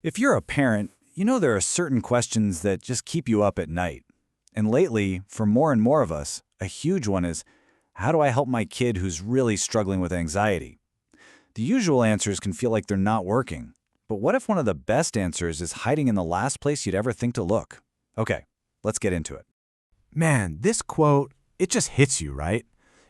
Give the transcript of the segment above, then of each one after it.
If you're a parent, you know there are certain questions that just keep you up at night. And lately, for more and more of us, a huge one is, how do I help my kid who's really struggling with anxiety? The usual answers can feel like they're not working. But what if one of the best answers is hiding in the last place you'd ever think to look? Okay, let's get into it. Man, this quote, it just hits you, right?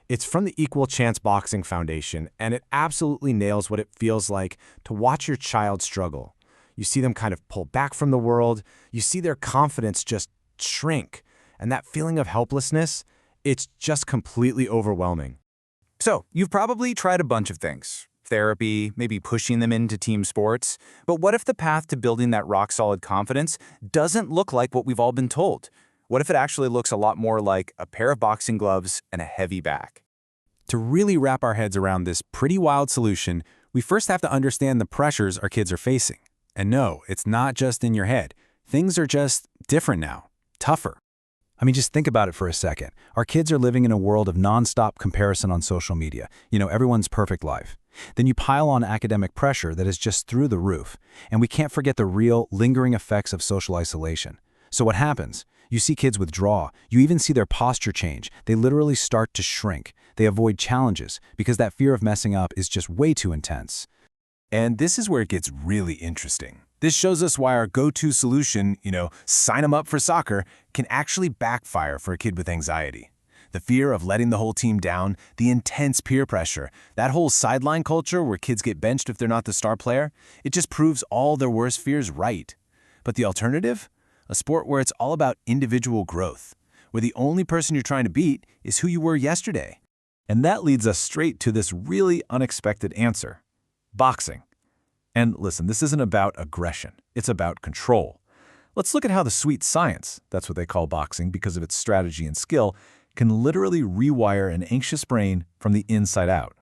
It's from the Equal Chance Boxing Foundation, and it absolutely nails what it feels like to watch your child struggle. You see them kind of pull back from the world, you see their confidence just shrink, and that feeling of helplessness, it's just completely overwhelming. So, you've probably tried a bunch of things. Therapy, maybe pushing them into team sports. But what if the path to building that rock-solid confidence doesn't look like what we've all been told? What if it actually looks a lot more like a pair of boxing gloves and a heavy bag? To really wrap our heads around this pretty wild solution, we first have to understand the pressures our kids are facing. And no, it's not just in your head. Things are just different now, tougher. I mean, just think about it for a second. Our kids are living in a world of nonstop comparison on social media. Everyone's perfect life. Then you pile on academic pressure that is just through the roof. And we can't forget the real, lingering effects of social isolation. So what happens? You see kids withdraw. You even see their posture change. They literally start to shrink. They avoid challenges because that fear of messing up is just way too intense. And this is where it gets really interesting. This shows us why our go-to solution, sign them up for soccer, can actually backfire for a kid with anxiety. The fear of letting the whole team down, the intense peer pressure, that whole sideline culture where kids get benched if they're not the star player, it just proves all their worst fears right. But the alternative? A sport where it's all about individual growth, where the only person you're trying to beat is who you were yesterday. And that leads us straight to this really unexpected answer. Boxing. And listen, this isn't about aggression. It's about control. Let's look at how the sweet science, that's what they call boxing because of its strategy and skill, can literally rewire an anxious brain from the inside out.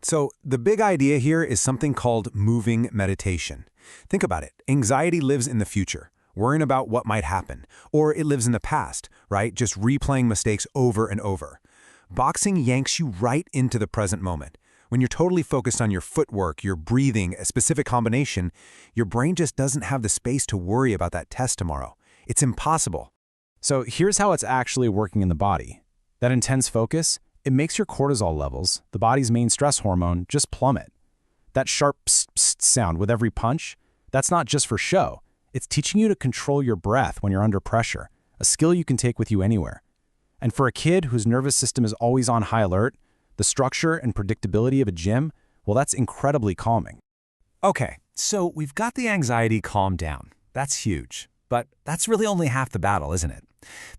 So the big idea here is something called moving meditation. Think about it. Anxiety lives in the future, worrying about what might happen. Or it lives in the past, right? Just replaying mistakes over and over. Boxing yanks you right into the present moment. When you're totally focused on your footwork, your breathing, a specific combination, your brain just doesn't have the space to worry about that test tomorrow. It's impossible. So here's how it's actually working in the body. That intense focus, it makes your cortisol levels, the body's main stress hormone, just plummet. That sharp psst, psst sound with every punch, that's not just for show. It's teaching you to control your breath when you're under pressure, a skill you can take with you anywhere. And for a kid whose nervous system is always on high alert, the structure and predictability of a gym, well, that's incredibly calming. Okay, so we've got the anxiety calmed down. That's huge. But that's really only half the battle, isn't it?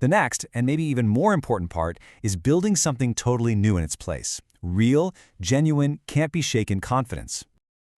The next, and maybe even more important part, is building something totally new in its place. Real, genuine, can't-be-shaken confidence.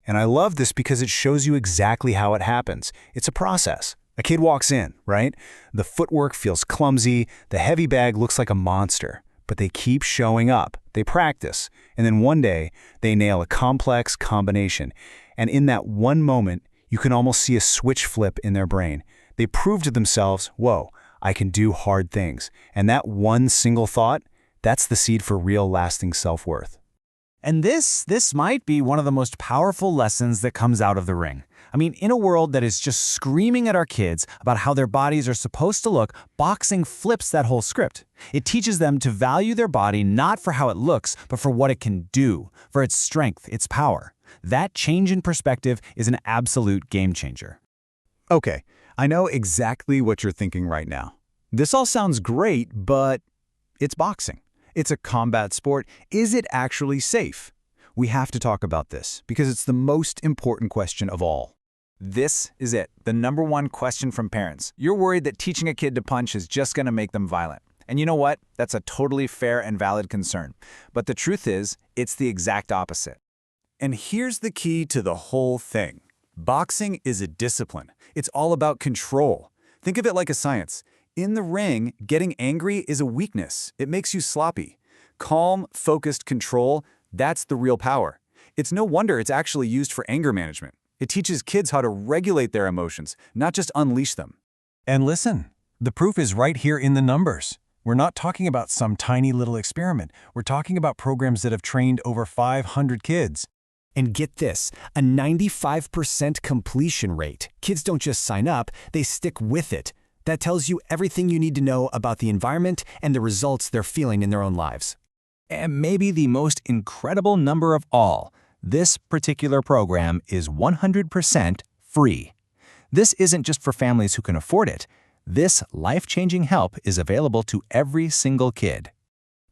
And I love this because it shows you exactly how it happens. It's a process. A kid walks in, right? The footwork feels clumsy, the heavy bag looks like a monster. But they keep showing up, they practice, and then one day, they nail a complex combination. And in that one moment, you can almost see a switch flip in their brain. They prove to themselves, whoa, I can do hard things. And that one single thought, that's the seed for real lasting self-worth. And this might be one of the most powerful lessons that comes out of the ring. I mean, in a world that is just screaming at our kids about how their bodies are supposed to look, boxing flips that whole script. It teaches them to value their body not for how it looks, but for what it can do, for its strength, its power. That change in perspective is an absolute game changer. Okay, I know exactly what you're thinking right now. This all sounds great, but it's boxing. It's a combat sport. Is it actually safe? We have to talk about this because it's the most important question of all. This is it, the number one question from parents. You're worried that teaching a kid to punch is just going to make them violent. And you know what? That's a totally fair and valid concern. But the truth is, it's the exact opposite. And here's the key to the whole thing. Boxing is a discipline. It's all about control. Think of it like a science. In the ring, getting angry is a weakness. It makes you sloppy. Calm, focused control, that's the real power. It's no wonder it's actually used for anger management. It teaches kids how to regulate their emotions, not just unleash them. And listen, the proof is right here in the numbers. We're not talking about some tiny little experiment. We're talking about programs that have trained over 500 kids. And get this, a 95% completion rate. Kids don't just sign up, they stick with it. That tells you everything you need to know about the environment and the results they're feeling in their own lives. And maybe the most incredible number of all, this particular program is 100% free. This isn't just for families who can afford it. This life-changing help is available to every single kid.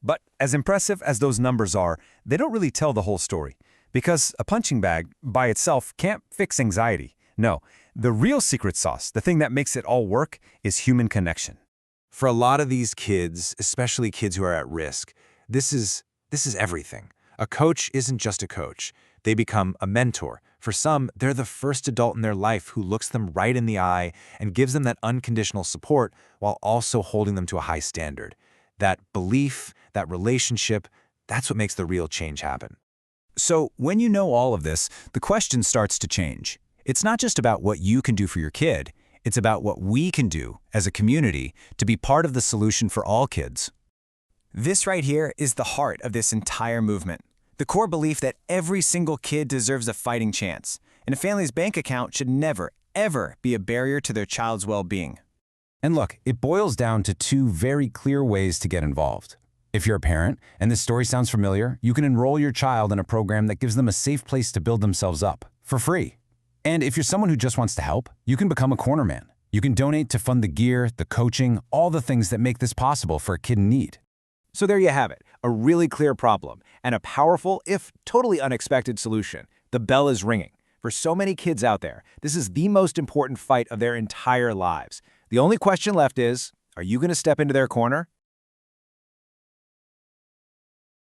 But as impressive as those numbers are, they don't really tell the whole story. Because a punching bag, by itself, can't fix anxiety. No, the real secret sauce, the thing that makes it all work, is human connection. For a lot of these kids, especially kids who are at risk, this is everything. A coach isn't just a coach. They become a mentor. For some, they're the first adult in their life who looks them right in the eye and gives them that unconditional support while also holding them to a high standard. That belief, that relationship, that's what makes the real change happen. So when you know all of this, the question starts to change. It's not just about what you can do for your kid. It's about what we can do as a community to be part of the solution for all kids. This right here is the heart of this entire movement. The core belief that every single kid deserves a fighting chance, and a family's bank account should never, ever be a barrier to their child's well-being. And look, it boils down to two very clear ways to get involved. If you're a parent, and this story sounds familiar, you can enroll your child in a program that gives them a safe place to build themselves up, for free. And if you're someone who just wants to help, you can become a corner man. You can donate to fund the gear, the coaching, all the things that make this possible for a kid in need. So there you have it, a really clear problem and a powerful, if totally unexpected solution. The bell is ringing. For so many kids out there, this is the most important fight of their entire lives. The only question left is, are you going to step into their corner?